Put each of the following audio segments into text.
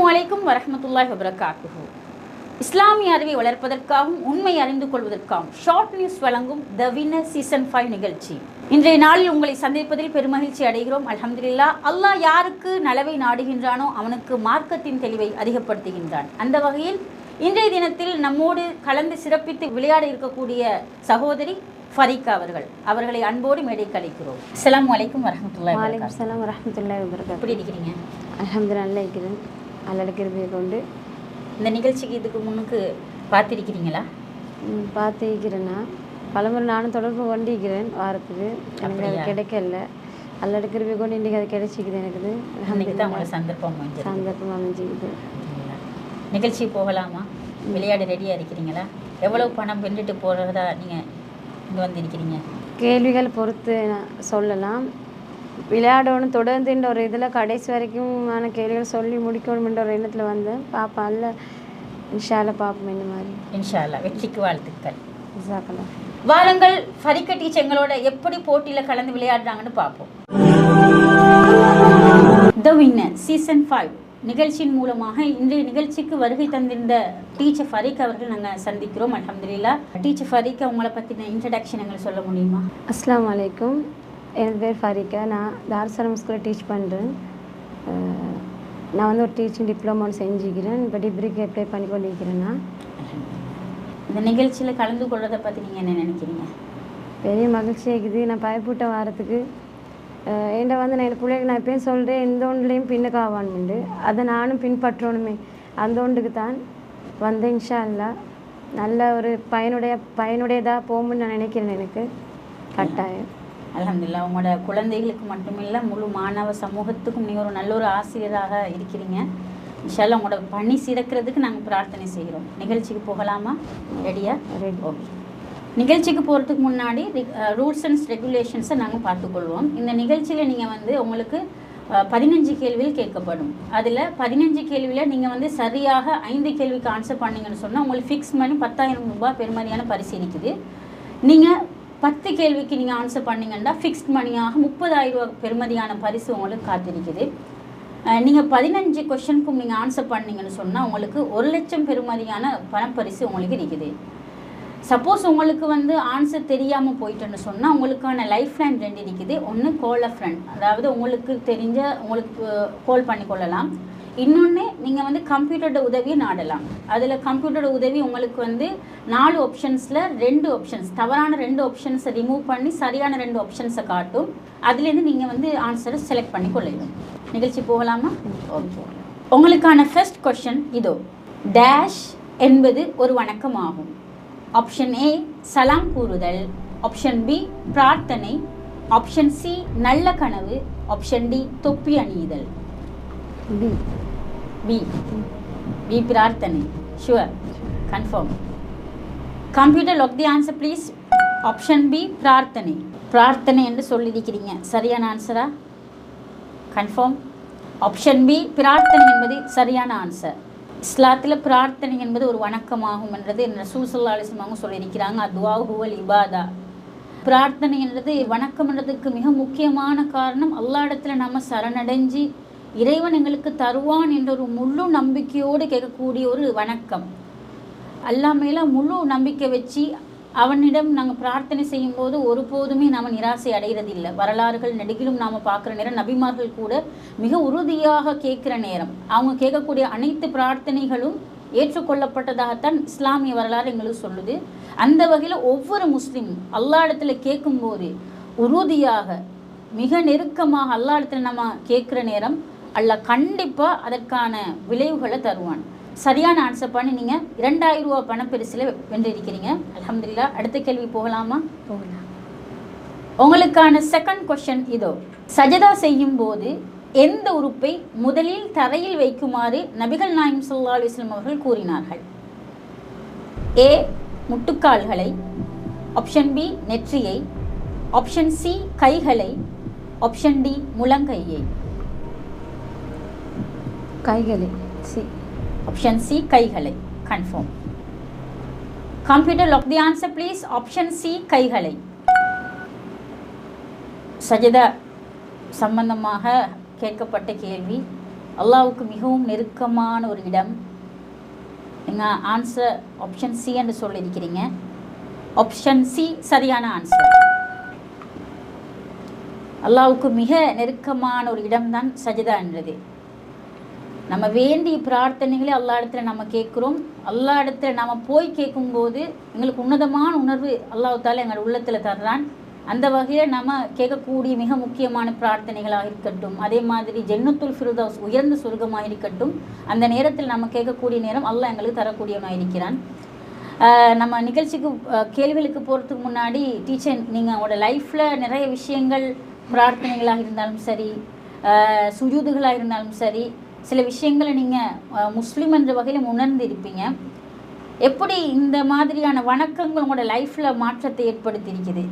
அஸ்ஸலாமு அலைக்கும் வரஹ்மத்துல்லாஹி வபரகாத்துஹு. இஸ்லாமிய அறிவை வளர்ப்பதற்காகவும் உண்மை அறிந்து கொள்வதற்காகவும் ஷார்ட் நியூஸ் வழங்கும் த வின்னர் சீசன் 5 நிகழ்ச்சி. இன்றைய நாளில் உங்களை சந்திப்பதில் பெருமகிழ்ச்சி அடைகிறோம். அல்ஹம்துலில்லாஹ். அல்லாஹ் யாருக்கு நலவை நாடுகின்றானோ அவனுக்கு மார்க்கத்தின் தெளிவை அதிகப்படுத்துகின்றான். அந்த வகையில் இன்றைய தினத்தில் நம்மோடு கலந்து சிறப்பித்து விளையாட இருக்கக்கூடிய சகோதரி ஃபரீகா அவர்களை அன்போடு மேடைக்கு அழைக்கிறோம். அஸ்ஸலாமு அலைக்கும் வரஹ்மத்துல்லாஹி வபரகாத்துஹு. வலைக்கும் வரஹ்மத்துல்லாஹி வபரகாத்துஹு. எப்படி இருக்கிறீங்க? அல்ஹம்துலில்லாஹ் நல்லா இருக்கிறேன். அல்லாஹ்வுடைய கிருபையை கொண்டு. இந்த நிகழ்ச்சிக்கு இதுக்கு முன்னுக்கு பார்த்திருக்கிறீங்களா? பார்த்துக்கிறேன்னா பலமுறை நானும் தொடர்பு கொண்டிருக்கிறேன். வாரத்துக்கு எனக்கு அது கிடைக்கல. அல்லாஹ்வுடைய கிருபையை கொண்டு இன்றைக்கி அது கிடைச்சிக்குது. எனக்கு அல்ஹம்துலில்லாஹ். சந்தர்ப்பம் அமைஞ்சிக்குது. நிகழ்ச்சி போகலாமா? விளையாட ரெடியாக இருக்கிறீங்களா? எவ்வளவு பணம் வென்றுட்டு போகிறதா நீங்கள் இங்கே வந்திருக்கிறீங்க? கேள்விகள் பொறுத்து சொல்லலாம். விளையாடணும் தொடர்ந்துன்ற ஒரு இதில் கடைசி வரைக்குமான கேள்விகள் சொல்லி முடிக்கணும்ன்ற ஒரு எண்ணத்தில் வந்தேன். பாப்பா அல்ல இன்ஷா அல்லாஹ் பார்ப்போம். இந்த மாதிரி இன்ஷா அல்லாஹ். வெற்றிக்கு வாழ்த்துக்கள். ஜஸாக்கல்லாஹ். வாருங்கள், ஃபரீகா டீச்சர் எங்களோட எப்படி போட்டியில் கலந்து விளையாடுறாங்கன்னு பார்ப்போம். த வின்னர் சீசன் 5 நிகழ்ச்சியின் மூலமாக இன்றைய நிகழ்ச்சிக்கு வருகை தந்திருந்த டீச்சர் ஃபரீகா அவர்கள் நாங்கள் சந்திக்கிறோம். அல்ஹம்துலில்லாஹ். டீச்சர் ஃபரீகா, உங்களை பற்றின இன்ட்ரடக்ஷன் எங்களுக்கு சொல்ல முடியுமா? அஸ்ஸலாமு அலைக்கும். என் பேர் ஃபரீகா. நான் தாருஸ்ஸலாம் ஸ்கூலில் டீச் பண்ணுறேன். நான் வந்து ஒரு டீச்சிங் டிப்ளமோ செஞ்சுக்கிறேன். இப்போ டிகிரிக்கு அப்ளை பண்ணி கொண்டிருக்கிறேன்னா. இந்த நிகழ்ச்சியில் கலந்து கொள்வதை பற்றி நீங்கள் என்ன நினைக்கிறீங்க? பெரிய மகிழ்ச்சி இருக்குது. நான் பயப்பட்ட வாரத்துக்கு என்கிட்ட வந்து நான் என் பிள்ளைக்கு நான் எப்பயும் சொல்கிறேன், எந்த ஒன்றுலேயும் பின்னுக்காவான்னு. அதை நானும் பின்பற்றணுமே, அந்த ஒன்றுக்கு தான் வந்து இன்ஷா அல்லாஹ் நல்ல ஒரு பயனுடையதாக போகும்னு நான் நினைக்கிறேன். எனக்கு கட்டாயம். அல்ஹம்துலில்லாஹ். உங்களோட குழந்தைகளுக்கு மட்டுமில்லை, முழு மாணவ சமூகத்துக்கும் நீங்கள் ஒரு நல்ல ஒரு ஆசிரியராக இருக்கிறீங்க. இன்ஷா அல்லாஹ் உங்களோட பணி சிறக்கிறதுக்கு நாங்கள் பிரார்த்தனை செய்கிறோம். நிகழ்ச்சிக்கு போகலாமா? ரெடியா? ரெடி. ஓகே. நிகழ்ச்சிக்கு போகிறதுக்கு முன்னாடி ரூல்ஸ் அண்ட் ரெகுலேஷன்ஸை நாங்கள் பார்த்துக்கொள்வோம். இந்த நிகழ்ச்சியில் நீங்கள் வந்து உங்களுக்கு 15 கேள்விகள் கேட்கப்படும். அதில் 15 கேள்வியில் நீங்கள் வந்து சரியாக 5 கேள்விக்கு ஆன்சர் பண்ணிங்கன்னு சொன்னால் உங்களுக்கு ஃபிக்ஸ் மணி 10,000 ரூபாய் பெருமதியான பரிசு இருக்குது. நீங்கள் 10 கேள்விக்கு நீங்கள் ஆன்சர் பண்ணிங்கன்னா ஃபிக்ஸ்ட் மணியாக 30,000 ரூபாய் பெருமதியான பரிசு உங்களுக்கு காத்திருக்குது. நீங்கள் 15 கொஷனுக்கும் நீங்கள் ஆன்சர் பண்ணிங்கன்னு சொன்னால் உங்களுக்கு 1,00,000 பெருமதியான பணப்பரிசு உங்களுக்கு இருக்குது. சப்போஸ் உங்களுக்கு வந்து ஆன்சர் தெரியாமல் போயிட்டுன்னு சொன்னால் உங்களுக்கான லைஃப் லைன் 2 இருக்குது. ஒன்று கால் அ ஃப்ரெண்ட், அதாவது உங்களுக்கு தெரிஞ்ச உங்களுக்கு கால் பண்ணி கொள்ளலாம். இன்னொன்று நீங்கள் வந்து கம்ப்யூட்டரோட உதவியை நாடலாம். அதில் கம்ப்யூட்டரோட உதவி உங்களுக்கு வந்து 4 ஆப்ஷன்ஸில் 2 ஆப்ஷன்ஸ், தவறான 2 ஆப்ஷன்ஸை ரிமூவ் பண்ணி சரியான 2 ஆப்ஷன்ஸை காட்டும். அதுலேருந்து நீங்கள் வந்து ஆன்சரை செலக்ட் பண்ணி கொள்ளலாம். நிகழ்ச்சி போகலாமா? ஓகே. உங்களுக்கான ஃபர்ஸ்ட் கொஷன் இதோ. டேஷ் என்பது ஒரு வணக்கம் ஆகும். ஆப்ஷன் ஏ சலாம் கூறுதல், ஆப்ஷன் பி பிரார்த்தனை, ஆப்ஷன் சி நல்ல கனவு, ஆப்ஷன் டி தொப்பி அணியுதல். பி. பி. பி பிரார்த்தனை. Sure? Confirm? Computer lock the answer please. Option B பிரார்த்தனை. பிரார்த்தனை என்று சொல்லியிருக்கிறீங்க. சரியான ஆன்சரா? கன்ஃபார்ம்? ஆப்ஷன் பி பிரார்த்தனை என்பது சரியான ஆன்சர். இஸ்லாத்தில் பிரார்த்தனை என்பது ஒரு வணக்கமாகும் என்றது ரசூல் ஸல்லல்லாஹு அலைஹி வஸல்லம் சொல்லியிருக்கிறாங்க. துஆ ஹுவல் இபாதா. பிரார்த்தனை என்றது வணக்கம் என்றதுக்கு மிக முக்கியமான காரணம் அல்லாஹ் இடத்துல நம்ம சரணடைஞ்சி இறைவன் எங்களுக்கு தருவான் என்ற ஒரு முழு நம்பிக்கையோடு கேட்கக்கூடிய ஒரு வணக்கம். அல்லாஹ் மேலே முழு நம்பிக்கை வச்சு அவனிடம் நாங்கள் பிரார்த்தனை செய்யும்போது ஒருபோதுமே நாம் நிராசை அடைகிறதில்லை. வரலாறுகள் நெடுகிலும் நாம் பார்க்குற நேரம் நபிமார்கள் கூட மிக உறுதியாக கேட்குற நேரம் அவங்க கேட்கக்கூடிய அனைத்து பிரார்த்தனைகளும் ஏற்றுக்கொள்ளப்பட்டதாகத்தான் இஸ்லாமிய வரலாறு எங்களுக்கு சொல்லுது. அந்த வகையில் ஒவ்வொரு முஸ்லீமும் அல்லாஹ் இடத்துல கேட்கும்போது உறுதியாக மிக நெருக்கமாக அல்லாஹ் இடத்துல நம்ம கேட்குற நேரம் அல்லாஹ் கண்டிப்பாக அதற்கான விளைவுகளை தருவான். சரியான ஆன்சர் பண்ணி நீங்கள் 2,000 ரூபா பணப்பரிசில் வென்றிருக்கிறீங்க. அல்ஹம்துலில்லாஹ். அடுத்த கேள்வி போகலாமா? போகலாம். உங்களுக்கான செகண்ட் கொஸ்டின் இதோ. சஜதா செய்யும் போது எந்த உறுப்பை முதலில் தரையில் வைக்குமாறு நபிகள் நாயகம் ஸல்லல்லாஹு அலைஹி வஸல்லம் அவர்கள் கூறினார்கள்? ஏ முட்டுக்கால்களை, ஆப்ஷன் பி நெற்றியை, ஆப்ஷன் சி கைகளை, ஆப்ஷன் டி முழங்கையை. கைகளை. சி. ஆப்ஷன் சி கைகளை. Confirm? Computer lock the answer please. Option C கைகளை. சஜதா சம்பந்தமாக கேட்கப்பட்ட கேள்வி. அல்லாஹ்வுக்கு மிகவும் நெருக்கமான ஒரு இடம். நீங்கள் ஆன்சர் ஆப்ஷன் சி என்று சொல்லியிருக்கிறீங்க. ஆப்ஷன் சி சரியான ஆன்சர். அல்லாஹ்வுக்கு மிக நெருக்கமான ஒரு இடம்தான் சஜிதா என்றது. நம்ம வேண்டிய பிரார்த்தனைகளை அல்லா இடத்துல நம்ம கேட்குறோம். அல்லா இடத்துல நம்ம போய் கேட்கும்போது எங்களுக்கு உன்னதமான உணர்வு அல்லாஹ் தாலா எங்கள் உள்ளத்தில் தர்றான். அந்த வகையில் நம்ம கேட்கக்கூடிய மிக முக்கியமான பிரார்த்தனைகளாக இருக்கட்டும், அதே மாதிரி ஜன்னத்துல் ஃபிர்தௌஸ் உயர்ந்த சொர்க்கமாக இருக்கட்டும், அந்த நேரத்தில் நம்ம கேட்கக்கூடிய நேரம் அல்லாஹ் எங்களுக்கு தரக்கூடியவனாக இருக்கிறான். நம்ம நிகழ்ச்சிக்கு கேள்விகளுக்கு போகிறதுக்கு முன்னாடி டீச்சர், நீங்கள் உங்களோட லைஃப்பில் நிறைய விஷயங்கள் பிரார்த்தனைகளாக இருந்தாலும் சரி, சுஜூதுகளாக இருந்தாலும் சரி, சில விஷயங்களை நீங்கள் முஸ்லீம் என்ற வகையில் உணர்ந்து இருப்பீங்க. எப்படி இந்த மாதிரியான வணக்கங்கள் உங்களோட லைஃப்பில் மாற்றத்தை ஏற்படுத்தியிருக்குது?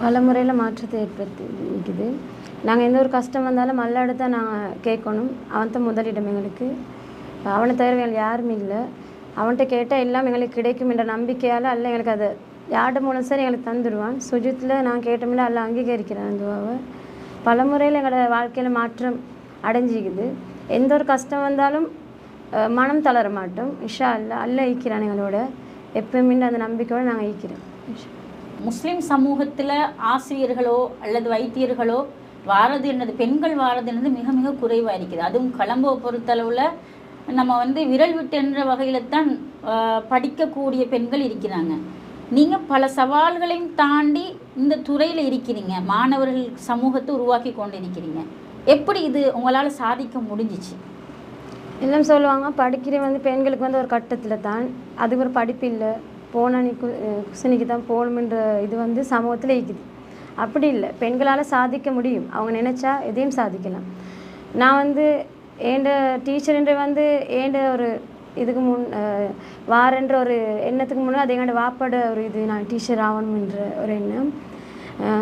பல முறையில் மாற்றத்தை ஏற்படுத்தியிருக்குது. நாங்கள் எந்த ஒரு கஷ்டம் வந்தாலும் அல்லா இடத்த நாங்கள் கேட்கணும். அவன் தான் முதலிடம் எங்களுக்கு. அவனை தவிர எங்களுக்கு யாருமே இல்லை. அவன்கிட்ட கேட்டால் எல்லாம் எங்களுக்கு கிடைக்கும் என்ற நம்பிக்கையால் அல்ல எங்களுக்கு அதை யார்ட மூலம் சரி எங்களுக்கு தந்துடுவான். சுஜித்தில் நான் கேட்டோம்னா அல்ல அங்கீகரிக்கிறேன் அந்த துவாவை. பல முறையில் எங்களோட வாழ்க்கையில் மாற்றம் அடைஞ்சிக்குது. எந்த ஒரு கஷ்டம் வந்தாலும் மனம் தளர மாட்டோம். இன்ஷா அல்ல ஈக்கிறான் எங்களோட. எப்பயுமே அந்த நம்பிக்கையோடு நாங்கள் ஈக்கிறோம். முஸ்லீம் சமூகத்தில் ஆசிரியர்களோ அல்லது வைத்தியர்களோ வாரது என்னது, பெண்கள் வாரது என்னது மிக மிக குறைவாக இருக்குது. அதுவும் கொலம்போ பொறுத்தளவில் நம்ம வந்து விரல் விட்டு என்ற வகையில் தான் படிக்கக்கூடிய பெண்கள் இருக்கிறாங்க. நீங்கள் பல சவால்களையும் தாண்டி இந்த துறையில் இருக்கிறீங்க, மாணவர்கள் சமூகத்தை உருவாக்கி கொண்டு இருக்கிறீங்க. எப்படி இது உங்களால் சாதிக்க முடிஞ்சிச்சு? எல்லாம் சொல்லுவாங்க படிக்கிற வந்து பெண்களுக்கு வந்து ஒரு கட்டத்தில் தான், அதுக்கு ஒரு படிப்பு இல்லை, போனால் நீ குசனிக்கு தான் போகணுன்ற இது வந்து சமூகத்தில் இருக்குது. அப்படி இல்லை, பெண்களால் சாதிக்க முடியும். அவங்க நினச்சா எதையும் சாதிக்கலாம். நான் வந்து ஏண்ட டீச்சர்ன்ற வந்து ஏண்ட ஒரு இதுக்கு வாரன்ற ஒரு எண்ணத்துக்கு முன்னே அது எங்களோட வாப்போட ஒரு இது, நான் டீச்சர் ஆகணுன்ற ஒரு எண்ணம்.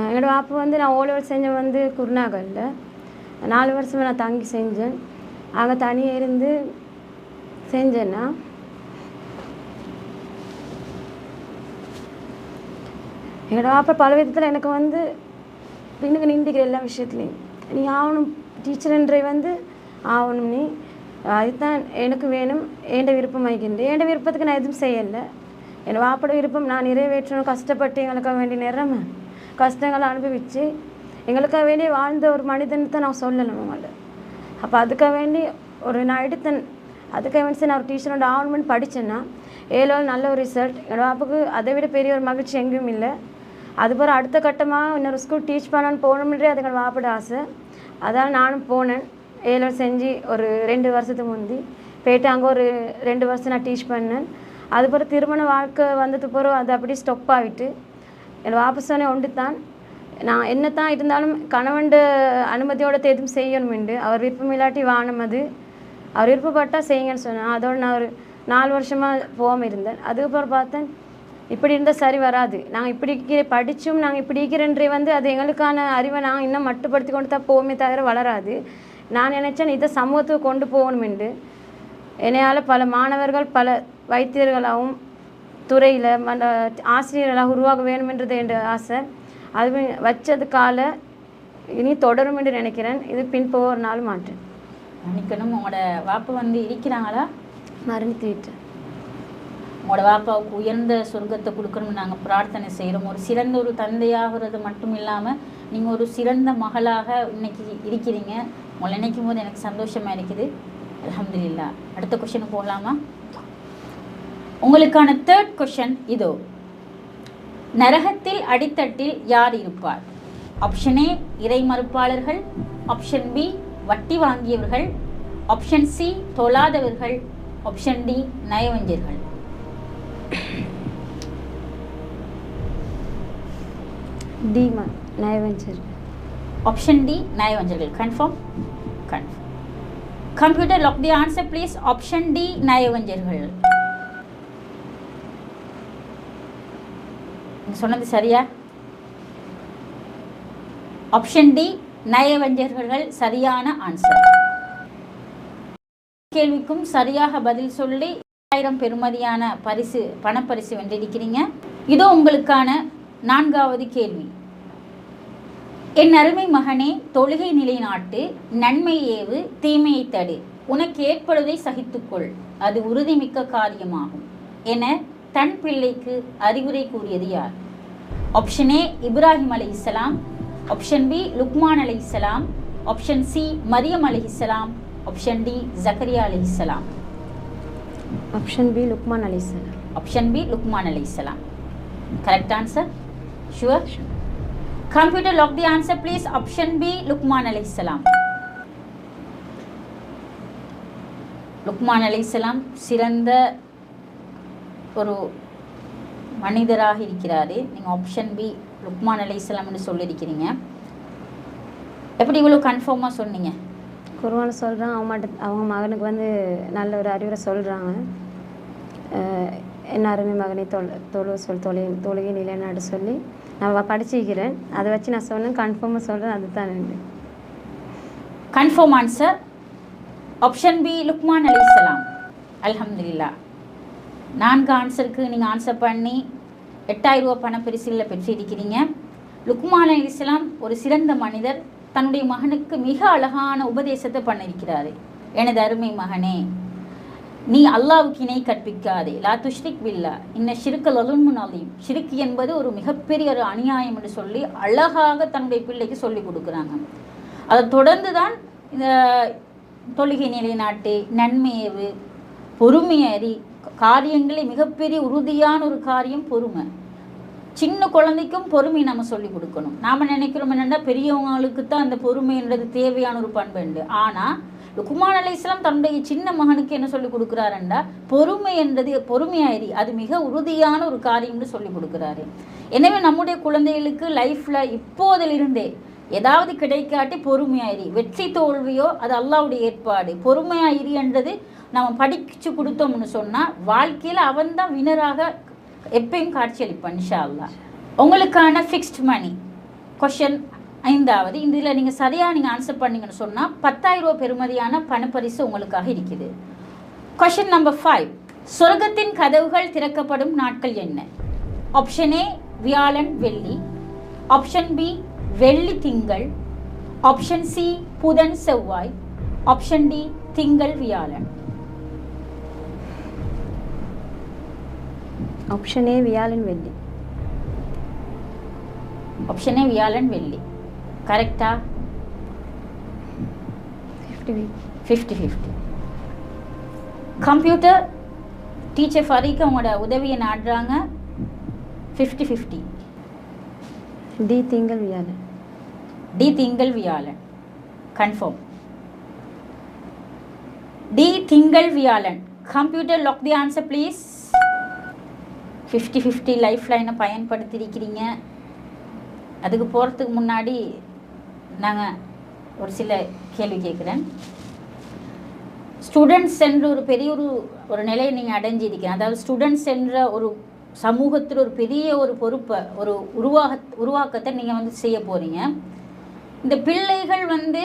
எங்களோட வாப்பா வந்து நான் ஓலவர் செஞ்சேன் வந்து குருநாகலில் 4 வருஷமாக நான் தங்கி செஞ்சேன். அங்கே தனியாக இருந்து செஞ்சேன்னா எங்களோட வாப்பா பல விதத்தில் எனக்கு வந்து பின்னுக்கு நின்றுக்கிற எல்லா விஷயத்துலையும் நீ ஆகணும், டீச்சர்ன்ற வந்து ஆகணும், நீ அதுதான் எனக்கு வேணும், ஏண்ட விருப்பம் ஆகிக்கின்றேன். ஏண்ட விருப்பத்துக்கு நான் எதுவும் செய்யலை. என் வாப்போட விருப்பம் நான் நிறைவேற்றணும். கஷ்டப்பட்டு எங்களுக்காக வேண்டிய நிறமை கஷ்டங்களை அனுபவித்து எங்களுக்காக வேண்டி வாழ்ந்த ஒரு மனிதன் தான் நான் சொல்லணும் அவங்கள. அப்போ அதுக்காக வேண்டி நான் எடுத்தேன். அதுக்காக வேண்டி நான் ஒரு டீச்சரோட ஆகணும்னு படித்தேன்னா 7 நல்ல ஒரு ரிசல்ட். என்னோட வாப்புக்கு அதை விட பெரிய ஒரு மகிழ்ச்சி எங்கேயும் இல்லை. அதுபோல் அடுத்த கட்டமாக இன்னொரு ஸ்கூல் டீச் பண்ணணும்னு போகணுன்றே அது எங்களோட வாப்போட ஆசை. அதான் நானும் போனேன். 7 செஞ்சு ஒரு 2 வருஷத்துக்கு முந்தி போயிட்டு அங்கே ஒரு 2 வருஷம் நான் டீச் பண்ணேன். அதுபோல் திருமண வாழ்க்கை வந்தது பிறகு அது அப்படியே ஸ்டொப் ஆகிட்டு என்னோட வாப்பா சொன்னே ஒன்று தான், நான் என்ன தான் இருந்தாலும் கணவன் அனுமதியோட எதுவும் செய்யணுமெண்டு. அவர் விருப்பம் இல்லாட்டி வானம் அது அவர் விருப்பப்பட்டால் செய்யுங்கன்னு சொன்னேன். அதோடு நான் ஒரு 4 வருஷமாக போகாமல் இருந்தேன். அதுக்கப்புறம் பார்த்தேன் இப்படி இருந்தால் சரி வராது. நாங்கள் இப்படி படித்தும் நாங்கள் இப்படி இருக்கிறன்றே வந்து அது எங்களுக்கான அறிவை நாங்கள் இன்னும் மட்டுப்படுத்தி கொண்டு தான் போவோமே தவிர வளராது. நான் நினச்சேன் இதை சமூகத்துக்கு கொண்டு போகணுமெண்டு. என்னையால் பல மாணவர்கள் பல வைத்தியர்களாகவும் துறையில் ஆசிரியர்களாக உருவாக வேணுமென்றது என்ற ஆசை. அது வச்சதுக்கால இனி தொடரும் என்று நினைக்கிறேன். இது பின்போ ஒரு நாள் மாற்றேன். நினைக்கணும். உங்களோட வாப்பா வந்து இருக்கிறாங்களா? மரணித்து விட்டேன். உங்களோட வாப்பாவுக்கு உயர்ந்த சொர்க்கத்தை கொடுக்கணும்னு நாங்கள் பிரார்த்தனை செய்கிறோம். ஒரு சிறந்த ஒரு தந்தையாகிறது மட்டும் இல்லாமல் நீங்கள் ஒரு சிறந்த மகளாக இன்னைக்கு இருக்கிறீங்க. உங்களை நினைக்கும் போது எனக்கு சந்தோஷமாக இருக்குது. அல்ஹம்துலில்லாஹ். அடுத்த கொஷனுக்கு போகலாமா? உங்களுக்கான 3rd கொஷன் இதோ. நரகத்தில் அடித்தட்டில் யார் இருப்பார்? ஆப்ஷன் ஏ இறை மறுப்பாளர்கள், ஆப்ஷன் பி வட்டி வாங்கியவர்கள், option C தொழாதவர்கள், option D நயவஞ்சர்கள். D நயவஞ்சர். Option D நயவஞ்சர்கள். Confirm? Confirm. Computer lock the answer please. Option D நயவஞ்சர்கள். சொன்னது சரியா? ஆப்ஷன் டி நயவஞ்சர்கள் சரியான ஆன்சர். கேள்விக்கும் சரியாக பதில் சொல்லி 1000 பெறுமதியான பரிசு பணப்பரிசு வென்றிருக்கிறீங்க. இதோ உங்களுக்கான 4வது கேள்வி. என் அருமை மகனே, தொழுகை நிலைநாட்டு, நன்மை ஏவு, தீமையை தடு, உனக்கு ஏற்படுவதை சகித்துக்கொள், அது உறுதிமிக்க காரியமாகும் என தன் பிள்ளைக்கு அறிவுரை கூறியது யார்? ஆப்ஷன் ஏ இப்ராஹிம் அலைஹிஸ்ஸலாம், ஆப்ஷன் பி லுக்மான் அலைஹிஸ்ஸலாம், ஆப்ஷன் சி மரியம் அலைஹிஸ்ஸலாம், ஆப்ஷன் டி ஜக்கரியா அலைஹிஸ்ஸலாம். ஆப்ஷன் பி லுக்மான் அலைஹிஸ்ஸலாம். ஆப்ஷன் பி லுக்மான் அலைஹிஸ்ஸலாம். Correct answer? Sure? Computer lock the answer please. Option B Luqman அலைஹிஸ்ஸலாம். லுக்மான் அலைஹிஸ்ஸலாம் சிறந்த ஒரு மனிதராக இருக்கிறாரு. நீங்கள் ஆப்ஷன் பி லுக்மான் அலைஹிஸ்ஸலாம்னு சொல்லியிருக்கிறீங்க. எப்படி இவ்வளோ கன்ஃபார்மாக சொன்னீங்க? குர்ஆன் சொல்கிறான், அவங்க மகனுக்கு வந்து நல்ல ஒரு அறிவுரை சொல்கிறாங்க. என் அருமை மகனை தொழுகை நிலைநாடு சொல்லி நான் படிச்சிருக்கிறேன். அதை வச்சு நான் சொன்னேன், கன்ஃபார்மாக சொல்கிறேன், அதுதான் எனக்கு confirm answer. Option B Luqman அலைஹிஸ்ஸலாம். அல்ஹம்துலில்லாஹ். 4 ஆன்சருக்கு நீங்கள் ஆன்சர் பண்ணி 8000 ரூபா பணப்பரிசிலில் பெற்றிருக்கிறீங்க. லுக்மான் அலைஹிஸ்ஸலாம் ஒரு சிறந்த மனிதர். தன்னுடைய மகனுக்கு மிக அழகான உபதேசத்தை பண்ணியிருக்கிறாரு. எனது அருமை மகனே, நீ அல்லாவுக்கு இணை கற்பிக்காதே, லா துஷ்ரிக் பில்லா இன்ன ஷிர்க லதுல்முன் அலீம், ஷிர்க் என்பது ஒரு மிகப்பெரிய ஒரு அநியாயம் என்று சொல்லி அழகாக தன்னுடைய பிள்ளைக்கு சொல்லி கொடுக்குறாங்க. அதை தொடர்ந்து தான் இந்த தொழுகை நிலைநாட்டு, நன்மையேவு, பொறுமையறி, காரியங்களே மிகப்பெரிய உறுதியான ஒரு காரியம் பொறுமை. சின்ன குழந்தைக்கும் பொறுமை நம்ம சொல்லி கொடுக்கணும். நாம் நினைக்கிறோம் என்னென்னா பெரியவங்களுக்கு தான் அந்த பொறுமைன்றது தேவையான ஒரு பண்புண்டு. ஆனால் லுக்மான் அலைஹிஸ்ஸலாம் தன்னுடைய சின்ன மகனுக்கு என்ன சொல்லி கொடுக்குறாருண்டா, பொறுமை என்றது பொறுமையாயிரி, அது மிக உறுதியான ஒரு காரியம்னு சொல்லி கொடுக்குறாரு. எனவே நம்முடைய குழந்தைகளுக்கு லைஃப்பில் இப்போதிலிருந்தே ஏதாவது கிடைக்காட்டி பொறுமையாயிரி, வெற்றி தோல்வியோ அது அல்லாஹ்வுடைய ஏற்பாடு. பொறுமையாயிரி என்றது நம்ம படிச்சு கொடுத்தோம்னு சொன்னால் வாழ்க்கையில் அவன் தான் வினராக எப்பயும் காட்சியளிப்பான் இன்ஷா அல்லாஹ். உங்களுக்கான ஃபிக்ஸ்ட் மணி கொஷன் 5வது. இதில் நீங்கள் சரியாக நீங்கள் ஆன்சர் பண்ணீங்கன்னு சொன்னால் 10,000 ரூபா பெறுமதியான பணப்பரிசு உங்களுக்காக இருக்குது. Question number 5. சொர்க்கத்தின் கதவுகள் திறக்கப்படும் நாட்கள் என்ன? ஆப்ஷன் ஏ வியாழன் வெள்ளி, ஆப்ஷன் பி வெள்ளி திங்கள், ஆப்ஷன் சி புதன் செவ்வாய், ஆப்ஷன் டி திங்கள் வியாழன். ஆப்ஷன் ஏ வியாழன் வெள்ளி. ஆப்ஷன் ஏ வியாழன் வெள்ளி. கரெக்டா? 50-50. கம்ப்யூட்டர் டீச்சர் ஃபரீக் அவங்களோட உதவியை நாடுறாங்க. 50-50. டி திங்கள் வியாழன். டி திங்கள் வியாழன். கன்ஃபார்ம். டி திங்கள் வியாழன். Computer lock the answer please. 50-50 லைஃப் லைனை பயன்படுத்தியிருக்கிறீங்க. அதுக்கு போகிறதுக்கு முன்னாடி நாங்கள் ஒரு சில கேள்வி கேட்குறேன். ஸ்டூடெண்ட்ஸ் என்ற ஒரு பெரிய ஒரு நிலையை நீங்கள் அடைஞ்சிருக்கீங்க. அதாவது ஸ்டூடெண்ட்ஸ் என்ற ஒரு சமூகத்தில் ஒரு பெரிய ஒரு பொறுப்பை, ஒரு உருவாக்கத்தை நீங்கள் வந்து செய்ய போகிறீங்க. இந்த பிள்ளைகள் வந்து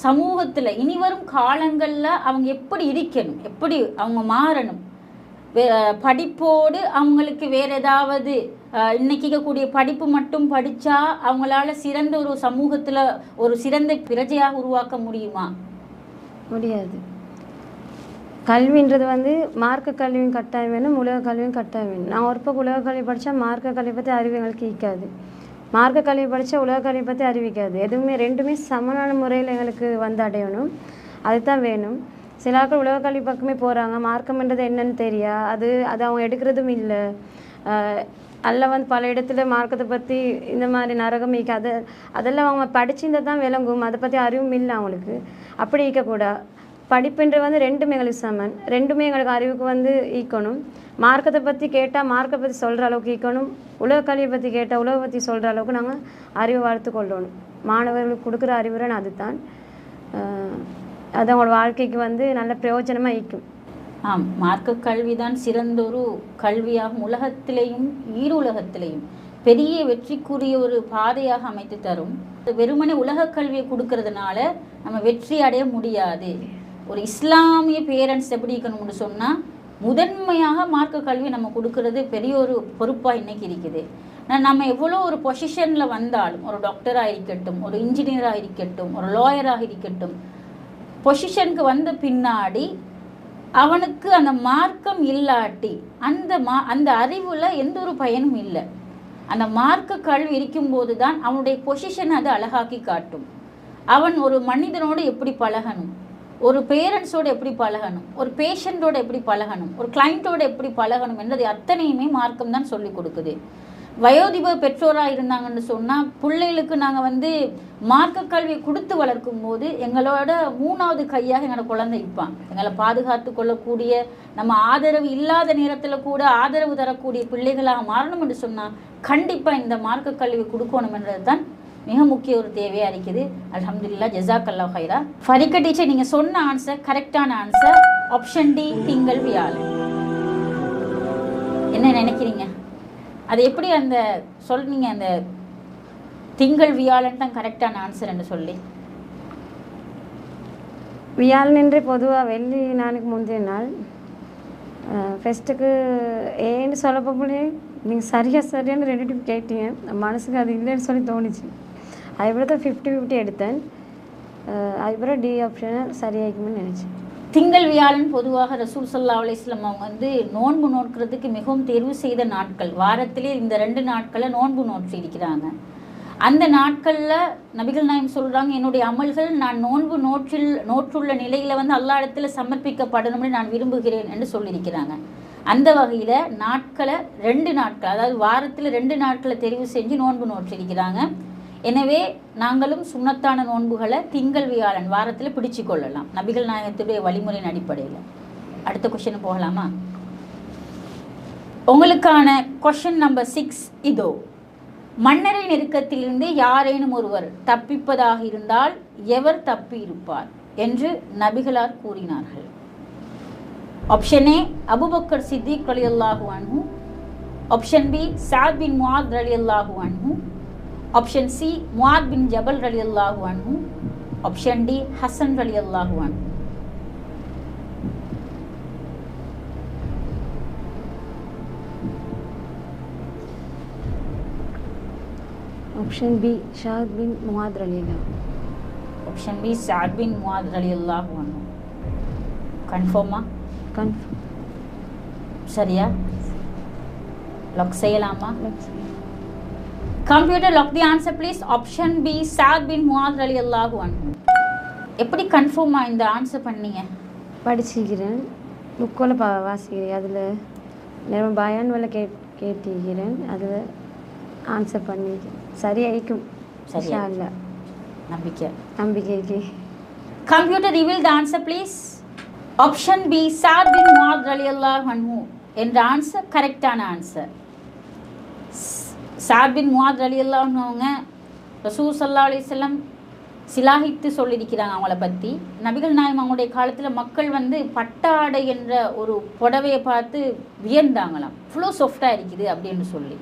சமூகத்தில் இனிவரும் காலங்களில் அவங்க எப்படி இருக்கணும், எப்படி அவங்க மாறணும், படிப்போடு அவங்களுக்கு வேறு ஏதாவது இன்னைக்கு இருக்கக்கூடிய படிப்பு மட்டும் படித்தா அவங்களால சிறந்த ஒரு சமூகத்தில் ஒரு சிறந்த பிரஜையாக உருவாக்க முடியுமா? முடியாது. கல்வின்றது வந்து மார்க்க கல்வியும் கட்டாயம் வேணும், உலக கல்வியும் கட்டாயம் வேணும். நான் ஒரு பக்கம் உலக கல்வி படித்தா மார்க்க கல்வி பற்றி அறிவு எங்களுக்கு ஈக்காது, மார்க்க கல்வி படித்தா உலக கல்வி பற்றி அறிவிக்காது. எதுவுமே ரெண்டுமே சமனான முறையில் எங்களுக்கு வந்து அடையணும். அதுதான் வேணும். சில ஆட்கள் உலக கல்வி பக்கமே போகிறாங்க, மார்க்கம்ன்றது என்னன்னு தெரியா, அது அவங்க எடுக்கிறதும் இல்லை. அல்ல வந்து பல இடத்துல மார்க்கத்தை பற்றி இந்த மாதிரி நரகம் அதெல்லாம் அவங்க படிச்சிருந்தா தான் விளங்கும், அதை பற்றி அறிவும் இல்லை அவங்களுக்கு. அப்படி ஈக்கக்கூடாது. படிப்புன்றது வந்து ரெண்டுமே எங்களுக்கு சமன், ரெண்டுமே எங்களுக்கு அறிவுக்கு வந்து ஈக்கணும். மார்க்கத்தை பற்றி கேட்டால் மார்க்கை பற்றி சொல்கிற அளவுக்கு ஈக்கணும், உலக கல்வியை பற்றி கேட்டால் உலக பற்றி சொல்கிற அளவுக்கு நாங்கள் அறிவை வளர்த்து கொள்ளணும். மாணவர்களுக்கு கொடுக்குற அறிவுரை அதுதான். அது அவங்களோட வாழ்க்கைக்கு வந்து நல்ல பிரயோஜனமாக ஈக்கும். ஆம், மார்க்க கல்வி தான் சிறந்த ஒரு கல்வியாகும். உலகத்திலேயும் ஈருலகத்திலேயும் பெரிய வெற்றிக்குரிய ஒரு பாதையாக அமைத்து தரும். வெறுமனே உலக கல்வியை கொடுக்கறதுனால நம்ம வெற்றி அடைய முடியாது. ஒரு இஸ்லாமிய பேரண்ட்ஸ் எப்படி இருக்கணும்னு சொன்னால் முதன்மையாக மார்க்க கல்வி நம்ம கொடுக்கறது பெரிய ஒரு பொறுப்பாக இன்னைக்கு இருக்குது. நம்ம எவ்வளோ ஒரு பொசிஷனில் வந்தாலும், ஒரு டாக்டராக இருக்கட்டும், ஒரு இன்ஜினியராக இருக்கட்டும், ஒரு லாயராக இருக்கட்டும், பொசிஷனுக்கு வந்த பின்னாடி அவனுக்கு அந்த மார்க்கம் இல்லாட்டி அந்த அறிவில் எந்த ஒரு பயனும் இல்லை. அந்த மார்க்க கல்வி இருக்கும்போது தான் அவனுடைய பொசிஷனை அது அழகாக்கி காட்டும். அவன் ஒரு மனிதனோடு எப்படி பழகணும், ஒரு பேரண்ட்ஸோடு எப்படி பழகணும், ஒரு பேஷண்ட்டோடு எப்படி பழகணும், ஒரு கிளைண்ட்டோடு எப்படி பழகணும் என்றது அத்தனையுமே மார்க்கம் தான் சொல்லி கொடுக்குது. வயோதிப பெற்றோராக இருந்தாங்கன்னு சொன்னால் பிள்ளைகளுக்கு நாங்கள் மார்க்க கல்வி கொடுத்து வளர்க்கும் போது எங்களோட 3வது கையாக எங்களோட குழந்தை இருப்பான். எங்களை பாதுகாத்து கொள்ளக்கூடிய, நம்ம ஆதரவு இல்லாத நேரத்தில் கூட ஆதரவு தரக்கூடிய பிள்ளைகளாக மாறணும் என்று சொன்னால் கண்டிப்பாக இந்த மார்க்க கல்வி கொடுக்கணும் என்றது தான் மிக முக்கிய ஒரு தேவையாக இருக்குது. அல்ஹம்துலில்லாஹ், ஜஸாக்கல்லாஹ் ஹைரா. ஃபரிகா டீச்சர், நீங்கள் சொன்ன ஆன்சர் கரெக்டான ஆன்சர் ஆப்ஷன் டி, திங்கள் வியாழன். என்ன நினைக்கிறீங்க? அது எப்படி அந்த சொல்றீங்க, அந்த திங்கள் வியாழன் தான் கரெக்டான ஆன்சர் என்று சொல்லி? வியாழன் என்று பொதுவாக வெள்ளி நாளுக்கு முந்தைய நாள் ஃபெஸ்ட்டுக்கு ஏன்னு சொல்ல போகலே நீங்கள் சரியான 2 டிப் கேட்டீங்க. மனசுக்கு அது இல்லைன்னு சொல்லி தோணுச்சு. அதுக்கப்புறம் தான் 50-50 எடுத்தேன். அதுக்கப்புறம் டி ஆப்ஷனை சரியாக்கும்னு நினச்சேன். திங்கள் வியாழன் பொதுவாக ரசூல் ஸல்லல்லாஹு அலைஹி வஸல்லம் அவங்க நோன்பு நோக்கிறதுக்கு மிகவும் தேர்வு செய்த நாட்கள். வாரத்திலே இந்த 2 நாட்களை நோன்பு நோற்றி இருக்கிறாங்க. அந்த நாட்களில் நபிகள் நாயகம் சொல்கிறாங்க, என்னுடைய அமல்கள் நான் நோன்பு நோற்றுள்ள நிலையில் அல்லாஹ் இடத்துல சமர்ப்பிக்கப்படணும்னு நான் விரும்புகிறேன் என்று சொல்லியிருக்கிறாங்க. அந்த வகையில் நாட்களை 2 நாட்கள், அதாவது வாரத்தில் 2 நாட்களை தெரிவு செஞ்சு நோன்பு நோற்றிருக்கிறாங்க. எனவே நாங்களும் சுன்னத்தான நோன்புகளை திங்கள் வியாழன் வாரத்தில் பிடிச்சு கொள்ளலாம், நபிகள் நாயகத்துடைய வழிமுறையின் அடிப்படையில். அடுத்த கொஸ்டின் போகலாமா? உங்களுக்கான கொஸ்டின் நம்பர் 6 இதோ. மன்னரை நெருக்கத்திலிருந்து யாரேனும் ஒருவர் தப்பிப்பதாக இருந்தால் எவர் தப்பி இருப்பார் என்று நபிகளார் கூறினார்கள்? ஆப்ஷன் ஏ, அபூபக்கர் சித்திக் ரலியல்லாஹு அன்ஹு. Option B, Saad bin Muadh ரலியல்லாஹு அன்ஹு. ஆப்ஷன் சி, முஆத் பின் ஜபல் ரலியல்லாஹு அன்ஹு. ஆப்ஷன் டி, ஹசன் ரலியல்லாஹு அன்ஹு. Option B, Saad bin Muadh ரலியல்லாஹு. Option B, Saad bin Muadh ரலியல்லாஹு அன்ஹு. கன்ஃபார்மா? கன்ஃபார்ம். சரியா? லாக் செய்யலாமா? Computer lock the answer please. Option B, Saad bin Muadh ரலியல்லாஹு அன்ஹு. எப்படி கன்ஃபார்மா இந்த ஆன்சர் பண்ணீங்க? படிச்சிக்கிறேன், புக்கோல வாசிக்கிறேன், அதில் நேரம் பயான் வேலை கேட்டிருக்கிறேன், அதில் ஆன்சர் பண்ணிக்கிறேன். சரியாயிக்கும் இன்ஷா அல்லாஹ். நம்பிக்கைக்கு. Computer reveal the answer please. Option B, Saad bin Muadh ரலியல்லாஹு அன்ஹு என்ற ஆன்சர் கரெக்டான ஆன்சர். சஅத் பின் முஆத் ரலியல்லாஹு அன்ஹு அவங்க ரசூல் ஸல்லல்லாஹு அலைஹி வஸல்லம் சிலாகித்து சொல்லியிருக்கிறாங்க அவங்கள பற்றி. நபிகள் நாயகம் அவங்களுடைய காலத்தில் மக்கள் பட்டாடை என்ற ஒரு புடவையை பார்த்து வியந்தாங்களாம், இவ்வளோ சாஃப்டாக இருக்குது அப்படின்னு சொல்லி.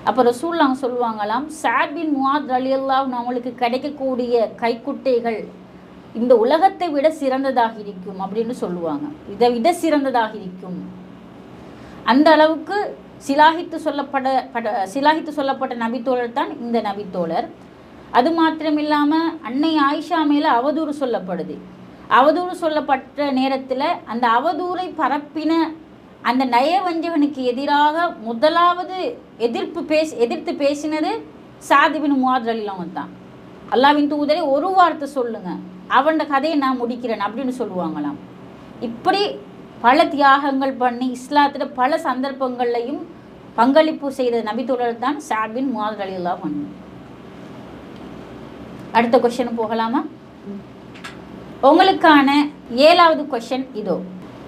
அப்போ ரசூல் அவங்க சொல்லுவாங்களாம், சஅத் பின் முஆத் ரலியல்லாஹு அன்ஹு அவங்களுக்கு கிடைக்கக்கூடிய கைக்குட்டைகள் இந்த உலகத்தை விட சிறந்ததாக இருக்கும் அப்படின்னு சொல்லுவாங்க, இதை விட சிறந்ததாக இருக்கும். அந்த அளவுக்கு சிலாகித்து சொல்லப்பட்ட நபித்தோழர் தான் இந்த நபித்தோழர். அது மாத்திரம் இல்லாமல் அன்னை ஆயிஷா மேலே அவதூறு சொல்லப்படுது. அவதூறு சொல்லப்பட்ட நேரத்தில் அந்த அவதூறை பரப்பின அந்த நயவஞ்சகனுக்கு எதிராக முதலாவது எதிர்த்து பேசினது சஅத் பின் முஆத் ரலியல்லாஹு அன்ஹு தான். அல்லாஹ்வின் தூதரே, ஒரு வார்த்தை சொல்லுங்க, அவனோட கதையை நான் முடிக்கிறேன் அப்படின்னு சொல்லுவாங்களாம். இப்படி பல தியாகங்கள் பண்ணி இஸ்லாத்தில் பல சந்தர்ப்பங்கள்லையும் பங்களிப்பு செய்த நபித்தோழர் தான் சஅத் பின் முஆத் ரலியல்லாஹு அன்ஹு. அடுத்த கொஸ்டின் போகலாமா? உங்களுக்கான 7வது கொஸ்டின் இதோ.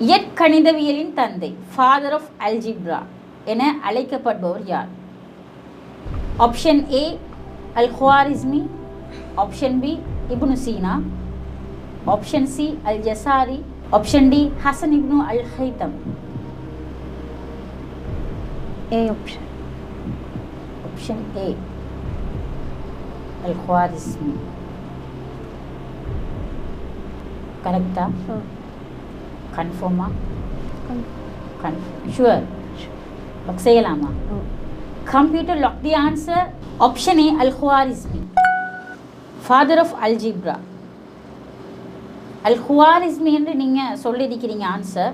இயற்கணிதவியலின் தந்தை, ஃபாதர் ஆஃப் அல்ஜிப்ரா என அழைக்கப்படுபவர் யார்? Option A, Al Khwarizmi. Option B, Ibn Sina. Option C, Al Jazari. Option D, Hasan Ibn Al Haytham. A option. Option A, Al Khwarizmi. கரெக்டா? கன்ஃபார்மா? ஷுவர். லாக் செய்யலாமா? Computer lock the answer. Option A, Al-Khwarizmi, father of algebra. Al-Khwarizmi என்று நீங்கள் சொல்லியிருக்கிறீங்க answer.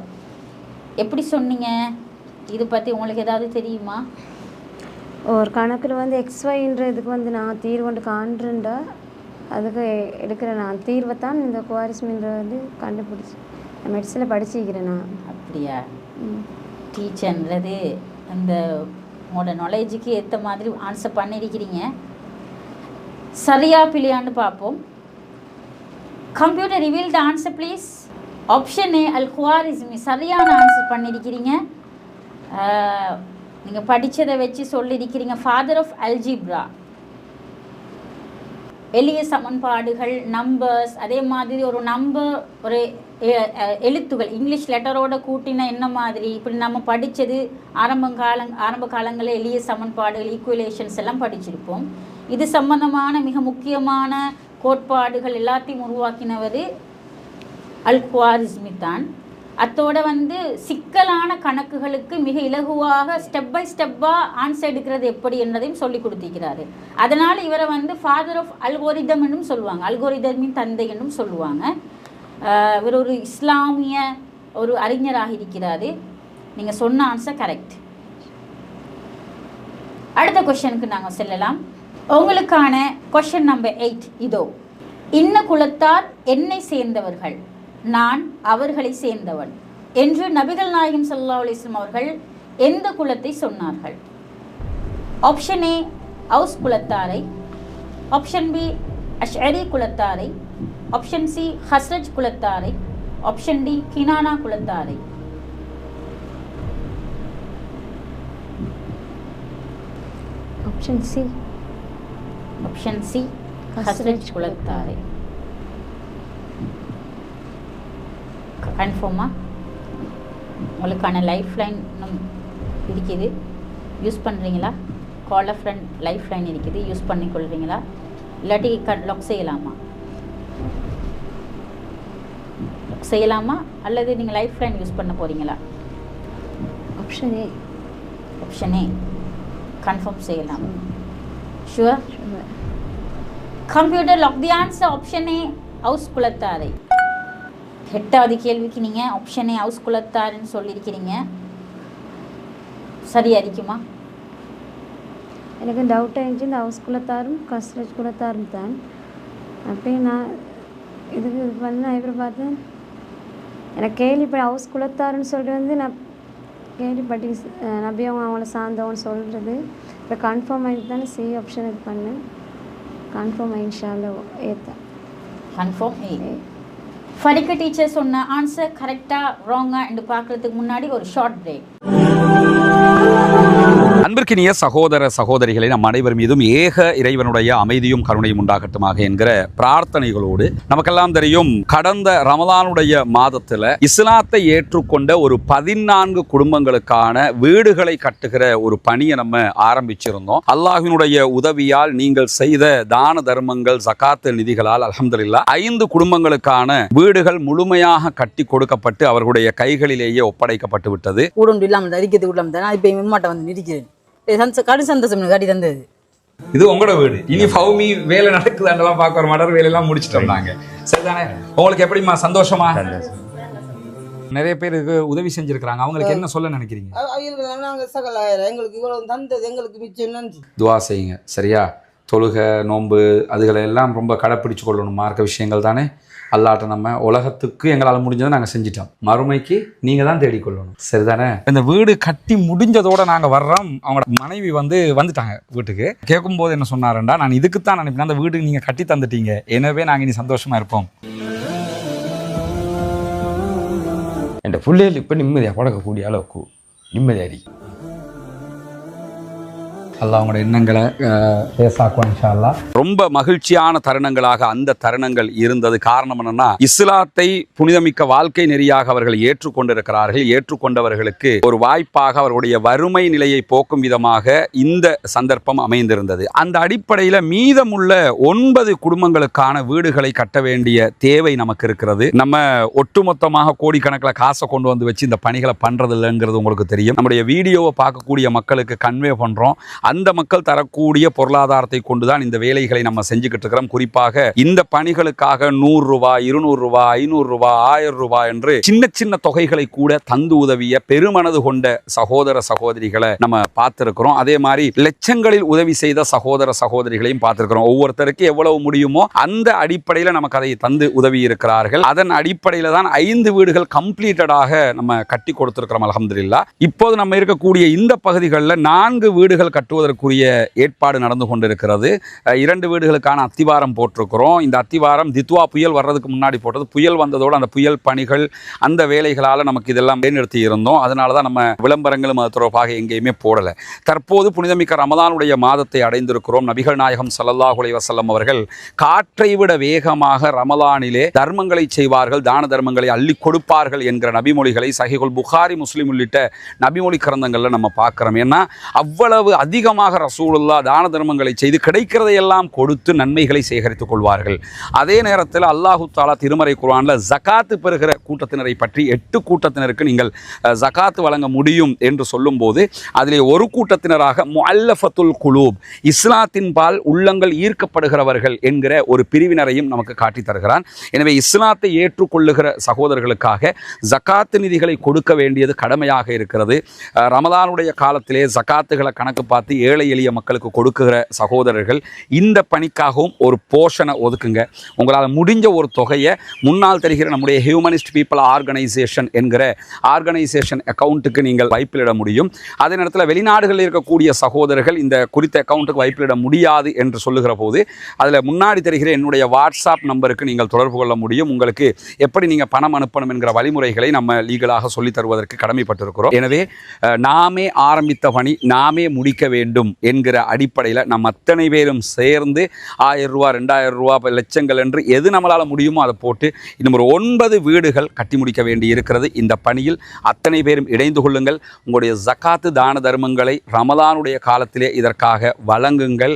எப்படி சொன்னீங்க? இது பற்றி உங்களுக்கு ஏதாவது தெரியுமா? ஒரு கணக்கில் வந்து XYன்றதுக்கு வந்து நான் தீர்வு கொண்டு காண்றேன்டா அதுக்கு எடுக்கிற நான் தீர்வை தான் இந்த குவாரிஸ்மின்ற வந்து கண்டுபிடிச்சி மெடிசனில் படிச்சிருக்கிறேன் நான். அப்படியா? டீச்சர்ன்றது அந்த உங்களோட நாலேஜுக்கு ஏற்ற மாதிரி ஆன்சர் பண்ணியிருக்கிறீங்க. சரியா பிள்ளையான்னு பார்ப்போம். Computer reveal the answer please. Option A Al Khwarizmi சரியான ஆன்சர் பண்ணியிருக்கிறீங்க. நீங்கள் படித்ததை வச்சு சொல்லியிருக்கிறீங்க. ஃபாதர் ஆஃப் அல்ஜிப்ரா, எளிய சமன்பாடுகள், நம்பர்ஸ், அதே மாதிரி ஒரு நம்பர், ஒரு எழுத்துகள் இங்கிலீஷ் லெட்டரோட கூட்டினா என்ன மாதிரி, இப்படி நம்ம படித்தது ஆரம்ப காலங்களில் எளிய சமன்பாடுகள், ஈக்குவலேஷன்ஸ் எல்லாம் படிச்சிருப்போம். இது சம்பந்தமான மிக முக்கியமான கோட்பாடுகள் எல்லாத்தையும் உருவாக்கினவர் அல்-குவாரிஸ்மி தான். அத்தோட வந்து சிக்கலான கணக்குகளுக்கு மிக இலகுவாக ஸ்டெப் பை ஸ்டெப்பாக ஆன்சர் எடுக்கிறது எப்படி என்றதையும் சொல்லி கொடுத்திருக்கிறாரு. அதனால் இவரை வந்து ஃபாதர் ஆஃப் அல்கோரிதம் என்றும் சொல்லுவாங்க, அல்கோரிதமின் தந்தை என்றும் சொல்லுவாங்க. இவர் ஒரு இஸ்லாமிய ஒரு அறிஞராக இருக்கிறாரு. நீங்கள் சொன்ன ஆன்சர் கரெக்ட். அடுத்த கொஷனுக்கு நாங்கள் செல்லலாம். உங்களுக்கான கொஷன் நம்பர் 8 இதோ. இன்ன குலத்தார் என்னை சேர்ந்தவர்கள், நான் அவர்களை சேர்ந்தவன் என்று நபிகள் நாயகம் ஸல்லல்லாஹு அலைஹி வஸல்லம் அவர்கள் எந்த குலத்தை சொன்னார்கள்? ஆப்ஷன் ஏ அவுஸ் குலத்தாரை, ஆப்ஷன் பி அஷ்அரி குலத்தாரை, ஆப்ஷன் சி ஹஸ்ரஜ் குலத்தாரை, ஆப்ஷன் டி கினானா குலத்தாரை. Option C. Option C Khazraj குலத்தாரை. கன்ஃபார்மா? உங்களுக்கான லைஃப் லைன் இருக்குது, யூஸ் பண்ணுறீங்களா? Call a friend lifeline இருக்குது, யூஸ் பண்ணிக்கொள்கிறீங்களா? இல்லாட்டி லாக் செய்யலாமா? லாக் செய்யலாமா அல்லது நீங்கள் லைஃப் லைன் யூஸ் பண்ண போகிறீங்களா? Option A. Option A confirm செய்யலாம். Sure? Computer lock the answer. Option A Aws குலத்தாரை. 8வது கேள்விக்கு நீங்கள் ஆப்ஷன் ஏ ஹவுஸ் குலத்தாருன்னு சொல்லியிருக்கிறீங்க. சரியா இருக்குமா? எனக்கு டவுட் ஆகிடுச்சு. இந்த ஹவுஸ் குலத்தாரும் கஸ்ரஜ் குலத்தாரும் தான். அப்படியே நான் இதுக்கு வந்து நான் எப்படி பார்த்தேன், எனக்கு கேள்விப்பட்ட ஹவுஸ் குலத்தாருன்னு சொல்கிறது வந்து நான் கேள்விப்பட்டி நபியவங்க அவங்கள சார்ந்தவன்னு சொல்கிறது. இப்போ கன்ஃபார்ம் ஆகிட்டு தானே சி ஆப்ஷன் இது பண்ணேன். கன்ஃபார்ம் ஆகிடுச்சால ஏற்றேன். கன்ஃபார்ம் ஏ. ஃபரிகா டீச்சர் சொன்ன ஆன்சர் கரெக்டாக ராங்கா என்று பார்க்குறதுக்கு முன்னாடி ஒரு ஷார்ட் பிரேக். அன்பிற்கினிய சகோதர சகோதரிகளை நம் அனைவர் மீதும் ஏக இறைவனுடைய அமைதியும் கருணையும் உண்டாகட்டுமாக என்கிற பிரார்த்தனைகளோடு, நமக்கெல்லாம் தெரியும் கடந்த ரமலானுடைய மாதத்துல இஸ்லாத்தை ஏற்றுக்கொண்ட ஒரு 14 குடும்பங்களுக்கான வீடுகளை கட்டுகிற ஒரு பணியை நம்ம ஆரம்பிச்சிருந்தோம். அல்லாஹ்வினுடைய உதவியால் நீங்கள் செய்த தான தர்மங்கள், ஜகாத் நிதிகளால் அல்ஹம்துலில்லாஹ் 5 குடும்பங்களுக்கான வீடுகள் முழுமையாக கட்டி கொடுக்கப்பட்டு அவர்களுடைய கைகளிலேயே ஒப்படைக்கப்பட்டு விட்டது. கடு சந்தோஷம் காட்டி தந்தது. இது உங்களோட வீடு. இனி ஃபௌமி வேலை நடக்குதாண்டெல்லாம் பார்க்க வர மாட்டார். வேலையெல்லாம் முடிச்சிட்டோம் நாங்க. சரிதானே? உங்களுக்கு எப்படிமா சந்தோஷமா? நிறைய பேருக்கு உதவி செஞ்சிருக்காங்க. அவங்களுக்கு என்ன சொல்ல நினைக்கிறீங்க? எங்களுக்கு இவ்வளவு தந்தது எங்களுக்கு மிச்சம் நன்றி. துவா செய்யுங்க. சரியா? தொழுகை, நோன்பு அதுகளை எல்லாம் ரொம்ப கடைப்பிடிச்சு கொள்ளணும். மார்க்க விஷயங்கள் தானே. அல்லாட்ட நம்ம உலகத்துக்கு எங்களால் முடிஞ்சதை நாங்கள் செஞ்சிட்டோம். மறுமைக்கு நீங்கள் தான் தேடிக்கொள்ளணும். சரிதானே? இந்த வீடு கட்டி முடிஞ்சதோட நாங்கள் வர்றோம். அவங்களோட மனைவி வந்துட்டாங்க வீட்டுக்கு. கேட்கும்போது என்ன சொன்னாருண்டா, நான் இதுக்கு தான் நினைப்பேன், அந்த வீடு நீங்கள் கட்டி தந்துட்டீங்க, எனவே நாங்கள் இனி சந்தோஷமாக இருப்போம். என் பிள்ளைகள் இப்போ நிம்மதியாக பழக்கக்கூடிய அளவுக்கு நிம்மதியாரி. அல்லாஹ் உங்களோட எண்ணங்களை பேசாக்குவான் இன்ஷா அல்லாஹ். ரொம்ப மகிழ்ச்சியான தருணங்களாக அந்த தருணங்கள் இருந்தது. காரணம் என்னன்னா, இஸ்லாத்தை புனிதமிக்க வாழ்க்கை நெறியாக அவர்கள் ஏற்றுக்கொண்டிருக்கிறார்கள். ஏற்றுக்கொண்டவர்களுக்கு ஒரு வாய்ப்பாக அவர்களுடைய வறுமை நிலையை போக்கும் விதமாக இந்த சந்தர்ப்பம் அமைந்திருந்தது. அந்த அடிப்படையில் மீதமுள்ள 9 குடும்பங்களுக்கான வீடுகளை கட்ட வேண்டிய தேவை நமக்கு இருக்கிறது. நம்ம ஒட்டுமொத்தமாக கோடிக்கணக்கில் காசை கொண்டு வந்து வச்சு இந்த பணிகளை பண்றது இல்லைங்கிறது உங்களுக்கு தெரியும். நம்முடைய வீடியோவை பார்க்கக்கூடிய மக்களுக்கு கன்வே பண்றோம். அந்த மக்கள் தரக்கூடிய பொருளாதாரத்தை கொண்டுதான் இந்த வேலைகளை நம்ம செஞ்சுக்கிட்டு இருக்கிறோம். குறிப்பாக இந்த பணிகளுக்காக 100 ரூபாய், 200 ரூபாய், 500 ரூபாய், 1000 ரூபாய் என்று சின்ன சின்ன தொகைகளை கூட தந்து உதவிய பெருமனது கொண்ட சகோதர சகோதரிகளை நம்ம பார்த்திருக்கிறோம். அதே மாதிரி லட்சங்களில் உதவி செய்த சகோதர சகோதரிகளையும் பார்த்திருக்கிறோம். ஒவ்வொருத்தருக்கு எவ்வளவு முடியுமோ அந்த அடிப்படையில் நமக்கு அதை தந்து உதவி இருக்கிறார்கள். அதன் அடிப்படையில் தான் 5 வீடுகள் கம்ப்ளீட்டடாக நம்ம கட்டி கொடுத்திருக்கிறோம் அல்ஹம்துலில்லாஹ். இப்போது நம்ம இருக்கக்கூடிய இந்த பகுதிகளில் 4 வீடுகள் கட்டுவதற்குரிய ஏற்பாடு நடந்து கொண்டிருக்கிறது. 2 வீடுகளுக்கான அத்திவாரம் போட்டிருக்கிறோம். இந்த அத்திவாரம் தித்வா புயல் வர்றதுக்கு முன்னாடி போட்டது. புயல் வந்ததோடு அந்த புயல் பணிகள் அந்த வேலைகளால் நமக்கு இதெல்லாம் நிறுத்தி இருந்தோம். அதனால தான் நம்ம விளம்பரங்களும் அது தொடர்பாக எங்கேயுமே போடலை. தற்போது புனிதமிக்க ரமதானுடைய மாதத்தை அடைந்திருக்கிறோம். நபிகள் நாயகம் ஸல்லல்லாஹு அலைஹி வஸல்லம் அவர்கள் காற்றை விட வேகமாக ரமலானிலே தர்மங்களை செய்வார்கள், தான தர்மங்களை அள்ளி கொடுப்பார்கள் என்கிற நபிமொழிகளை சஹீஹுல் புகாரி, முஸ்லிம் உள்ளிட்ட நபிமொழி கிரந்தங்களில் நம்ம பார்க்கிறோம். ஏன்னா அவ்வளவு அதிகமாக ரசூலுல்லாஹ் தான தர்மங்களை செய்து கிடைக்கிறதையெல்லாம் கொடுத்து நன்மைகளை சேகரித்துக் கொள்வார்கள். அதே நேரத்தில் அல்லாஹு தஆலா திருமறை குர்ஆனில் ஜகாத்து பெறுகிற கூட்டத்தினரை பற்றி 8 கூட்டத்தினருக்கு நீங்கள் ஜகாத்து வழங்க முடியும் என்று சொல்லும்போது அதிலே ஒரு கூட்டத்தினராக முஅல்லஃபத்துல் குலூப், இஸ்லாத்தின் பால் உள்ளங்கள் ஈர்க்கப்படுகிறவர்கள் என்கிற ஒரு பிரிவினரையும் நமக்கு காட்டி தருகிறான். எனவே இஸ்லாத்தை ஏற்றுக்கொள்ளுகிற சகோதரர்களுக்காக ஜகாத்து நிதிகளை கொடுக்க வேண்டியது கடமையாக இருக்கிறது. ரமலானுடைய காலத்திலே ஜகாத்துகளை கணக்கு பார்த்து ஏழை எளிய மக்களுக்கு கொடுக்குகிற சகோதரர்கள் இந்த பணிக்காகவும் ஒரு போர்ஷனை ஒதுக்குங்க. உங்களால் முடிஞ்ச ஒரு தொகையை முன்னால் தெரிகிற நம்முடைய ஹியூமனிஸ்ட் பீப்புள் ஆர்கனைசேஷன் என்கிற ஆர்கனைசேஷன் அக்கௌண்ட்டுக்கு நீங்கள் வைப்பிலிட முடியும். அதே நேரத்தில் வெளிநாடுகளில் இருக்கக்கூடிய சகோதரர்கள் இந்த குறித்த அக்கௌண்ட்டுக்கு வைப்பிலிட முடியாது என்று சொல்லுகிற போது அதில் முன்னாடி தெரிகிற என்னுடைய வாட்ஸ்அப் நம்பருக்கு நீங்கள் தொடர்பு கொள்ள முடியும். உங்களுக்கு எப்படி நீங்கள் பணம் அனுப்பணும் என்கிற வழிமுறைகளை நம்ம லீகலாக சொல்லித் தருவதற்கு கடமைப்பட்டிருக்கிறோம். எனவே நாமே ஆரம்பித்த பணி நாமே முடிக்க வேண்டும் என்கிற அடிப்படையில் நம்ம அத்தனை பேரும் சேர்ந்து 1000 ரூபா, 2000 ரூபா, லட்சங்கள் என்று எது நம்மளால் முடியுமோ அதை போட்டு இன்னும் ஒரு 9 வீடுகள் கட்டி முடிக்க வேண்டி இருக்கிறது. இந்த பணியில் அத்தனை பேரும் இணைந்து கொள்ளுங்கள். உங்களுடைய ஜகாத்து தான தர்மங்களை ரமலானுடைய காலத்திலே இதற்காக வழங்குங்கள்.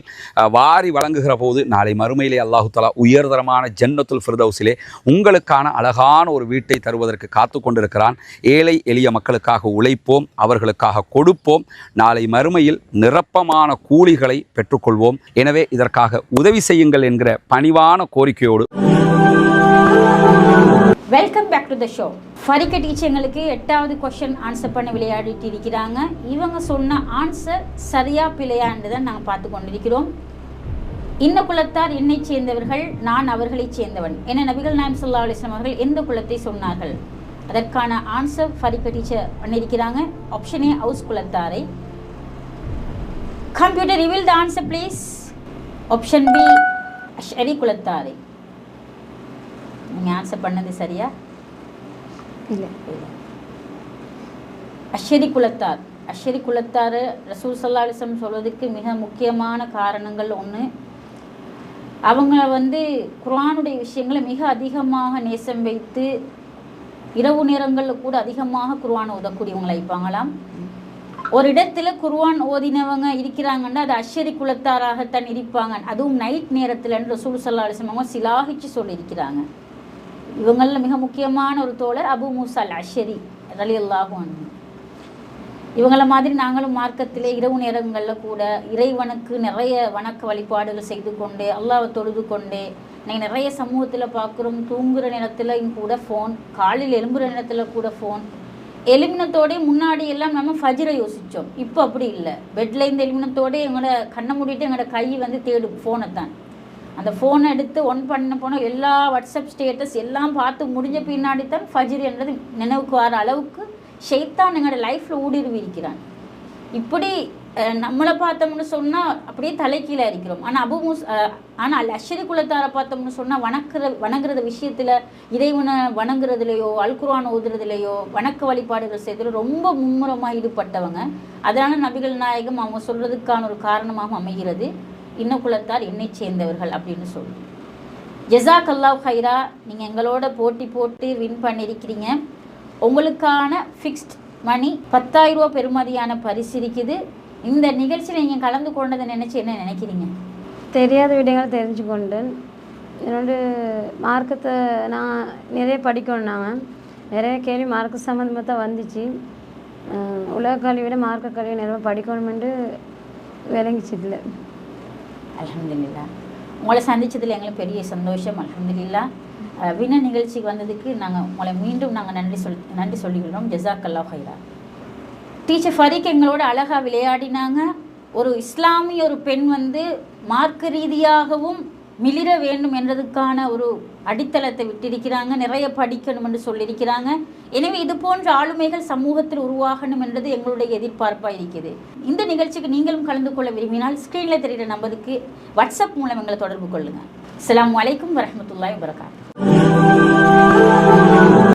வாரி வழங்குகிற போது நாளை மறுமையிலே அல்லாஹு தஆலா உயர்தரமான ஜன்னத்துல் ஃபிர்தௌஸிலே உங்களுக்கான அழகான ஒரு வீட்டை தருவதற்கு காத்து கொண்டிருக்கிறான். ஏழை எளிய மக்களுக்காக உழைப்போம், அவர்களுக்காக கொடுப்போம். நாளை மறுமையில் நிரப்பமான கூலிகளை பெற்றுக்கொள்வோம். எனவே இதற்காக உதவி செய்யுங்கள் என்கிற பணிவான கோரிக்கையோடு welcome back to the show. Farika டீச்சர்களுக்கு 8வது கொஸ்டின் ஆன்சர் பண்ண விளையாடிட்டு இருக்கிறாங்க. இவங்க சொன்ன ஆன்சர் சரியா பிழையான்னு தான் நாங்கள் பார்த்து கொண்டிருக்கிறோம். இந்த குலத்தார் என்னை சேர்ந்தவர்கள், நான் அவர்களை சேர்ந்தவன் என நபிகள் நாயகம் ஸல்லல்லாஹு அலைஹி வஸல்லம் அவர்கள் எந்த குலத்தை சொன்னார்கள்? அதற்கான ஆன்சர் ஃபரிகா டீச்சர் பண்ணியிருக்கிறாங்க. ஆப்ஷன் ஏ ஹவுஸ் குலத்தாரை. Computer reveal the answer please. Option B Ashari குலத்தாரை. நீங்கள் ஆன்சர் பண்ணது சரியா? இல்லை. அஷ்அரி குலத்தார். அஷ்அரி குலத்தார் ரசூல் ஸல்லல்லாஹு அலைஹி வஸல்லம் சொல்வதற்கு மிக முக்கியமான காரணங்கள் ஒன்று, அவங்க குர்ஆனுடைய விஷயங்களை மிக அதிகமாக நேசம் வைத்து இரவு நேரங்களில் கூட அதிகமாக குர்ஆன் ஓதக்கூடியவங்களை இருப்பாங்களாம். ஒரு இடத்துல குர்ஆன் ஓதினவங்க இருக்கிறாங்கன்னா அது அஷ்அரி குலத்தாராகத்தான் இருப்பாங்க. அதுவும் நைட் நேரத்தில் ரசூல் ஸல்லல்லாஹு அலைஹி வஸல்லம் சிலாகிச்சு சொல்லியிருக்கிறாங்க. இவங்களில் மிக முக்கியமான ஒரு தோழர் அபு மூஸா அல் அஷ்அரி ரலியல்லாஹு அன்ஹு. இவங்கள மாதிரி நாங்களும் மார்க்கத்திலே இரவு நேரங்களில் கூட இறைவனுக்கு நிறைய வணக்க வழிபாடுகள் செய்து கொண்டே அல்லாஹ்வை தொழுது கொண்டே நீங்கள் நிறைய சமூகத்தில் பார்க்குறோம். தூங்குகிற நேரத்திலையும் கூட ஃபோன், காலையில் எழும்புகிற நேரத்தில் கூட ஃபோன். எலிமினத்தோடே முன்னாடி எல்லாம் நம்ம ஃபஜ்ரை யோசித்தோம். இப்போ அப்படி இல்லை. பெட்டில் இந்த எலிமினத்தோடே எங்களோட கண்ணை மூடிட்டு எங்களோட கை தேடும் ஃபோனை தான். அந்த ஃபோனை எடுத்து ஒன் பண்ண போனால் எல்லா வாட்ஸ்அப் ஸ்டேட்டஸ் எல்லாம் பார்த்து முடிஞ்ச பின்னாடி தான் ஃபஜ்ர் என்றது நினைவுக்கு வர அளவுக்கு ஷைத்தான் எங்களோட லைஃப்பில் ஊடுருவி இருக்கிறான். இப்படி நம்மளை பார்த்தோம்னு சொன்னால் அப்படியே தலைக்கீழே இருக்கிறோம். ஆனால் ஆனால் அல் அஷ்ரி குலத்தாரை பார்த்தோம்னு சொன்னால் வணங்குறது விஷயத்தில் இறைவனை வணங்குறதுலையோ அல்குர்ஆன் ஓதுறதுலையோ வணக்க வழிபாடுகள் செய்யறதுல ரொம்ப மும்முரமாக ஈடுபட்டவங்க. அதனால் நபிகள் நாயகம் அவங்க சொல்கிறதுக்கான ஒரு காரணமாக அமைகிறது, இன்ன குலத்தார் என்னை சேர்ந்தவர்கள் அப்படின்னு சொல்லி. ஜஸாக் அல்லாஹ் ஹைரா. நீங்கள் எங்களோட போட்டு வின் பண்ணியிருக்கிறீங்க. உங்களுக்கான ஃபிக்ஸ்ட் மணி 10,000 ரூபா பெறுமதியான பரிசு இருக்குது. இந்த நிகழ்ச்சியில் நீங்கள் கலந்து கொண்டதை நினச்சி என்ன நினைக்கிறீங்க? தெரியாத விடயங்கள் தெரிஞ்சு கொண்டேன். என்னோட மார்க்கத்தை நான் நிறைய படிக்கணும். நாங்கள் நிறைய கேள்வி மார்க்க சம்மந்தமாக தான் வந்துச்சு. உலக கல்வி விட மார்க்க கல்வி நிறைய படிக்கணுமென்று விளங்கிச்சு. இதில் அல்ஹம்துலில்லாஹ். உங்களை சந்தித்ததில் எங்களுக்கு பெரிய சந்தோஷம். அல்ஹம்துலில்லாஹ். வின நிகழ்ச்சிக்கு வந்ததுக்கு நாங்கள் உங்களை மீண்டும் நாங்கள் நன்றி சொல்லிக்கிறோம். ஜஸாக் அல்லாஹ் ஹைரா. டீச்சர் ஃபரீக் எங்களோட அழகாக விளையாடினாங்க. ஒரு இஸ்லாமிய ஒரு பெண் வந்து மார்க்க ரீதியாகவும் மிளிர வேண்டும் என்றதுக்கான ஒரு அடித்தளத்தை விட்டிருக்கிறாங்க. நிறைய படிக்கணும் என்று சொல்லியிருக்கிறாங்க. எனவே இது போன்ற ஆளுமைகள் சமூகத்தில் உருவாகணும் என்றது எங்களுடைய எதிர்பார்ப்பாக இருக்குது. இந்த நிகழ்ச்சிக்கு நீங்களும் கலந்து கொள்ள விரும்பினால் ஸ்க்ரீனில் தெரிகிற நம்பருக்கு வாட்ஸ்அப் மூலம் எங்களை தொடர்பு கொள்ளுங்கள். அஸ்ஸலாமு அலைக்கும் வரஹ்மத்துல்லாஹி வபரகாத்துஹு.